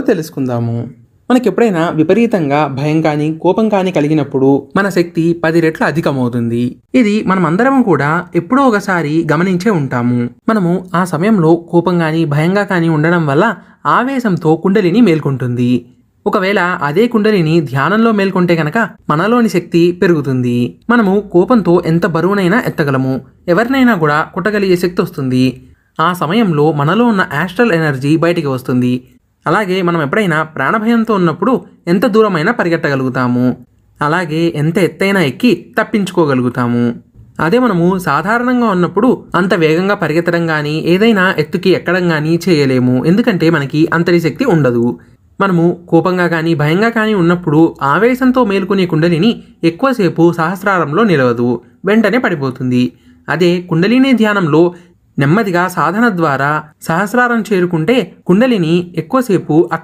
తెలుసుకుందాము. మనకెప్పుడైనా విపరీతంగా భయం కానీ కోపం కానీ కలిగినప్పుడు మన శక్తి 10 రెట్లు అధికమవుతుంది. ఇది మనమందరం కూడా ఎప్పుడో ఒకసారి గమనించే ఉంటాము. మనము ఆ సమయంలో కోపం కానీ భయంగా కానీ ఉండడం వల్ల ఆవేశంతో కుండలిని మేల్కొంటుంది. ఒకవేళ అదే కుండలిని ధ్యానంలో మేల్కొంటే కనుక మనలోని శక్తి పెరుగుతుంది. మనము కోపంతో ఎంత బరువునైనా ఎత్తగలము, ఎవరినైనా కూడా కొట్టగలిగే శక్తి వస్తుంది. ఆ సమయంలో మనలో ఉన్న యాస్ట్రల్ ఎనర్జీ బయటికి వస్తుంది. అలాగే మనం ఎప్పుడైనా ప్రాణభయంతో ఉన్నప్పుడు ఎంత దూరమైనా పరిగెట్టగలుగుతాము, అలాగే ఎంత ఎత్తైనా ఎక్కి తప్పించుకోగలుగుతాము. అదే మనము సాధారణంగా ఉన్నప్పుడు అంత వేగంగా పరిగెత్తడం కానీ ఏదైనా ఎత్తుకి ఎక్కడం కానీ చేయలేము, ఎందుకంటే మనకి అంతటి శక్తి ఉండదు. మనము కోపంగా కానీ భయంగా కానీ ఉన్నప్పుడు ఆవేశంతో మేలుకునే కుండలిని ఎక్కువసేపు సహస్రారంలో నిలవదు, వెంటనే పడిపోతుంది. అదే కుండలిని ధ్యానంలో నెమ్మదిగా సాధన ద్వారా సహస్రారం చేరుకుంటే కుండలిని ఎక్కువసేపు అక్కడ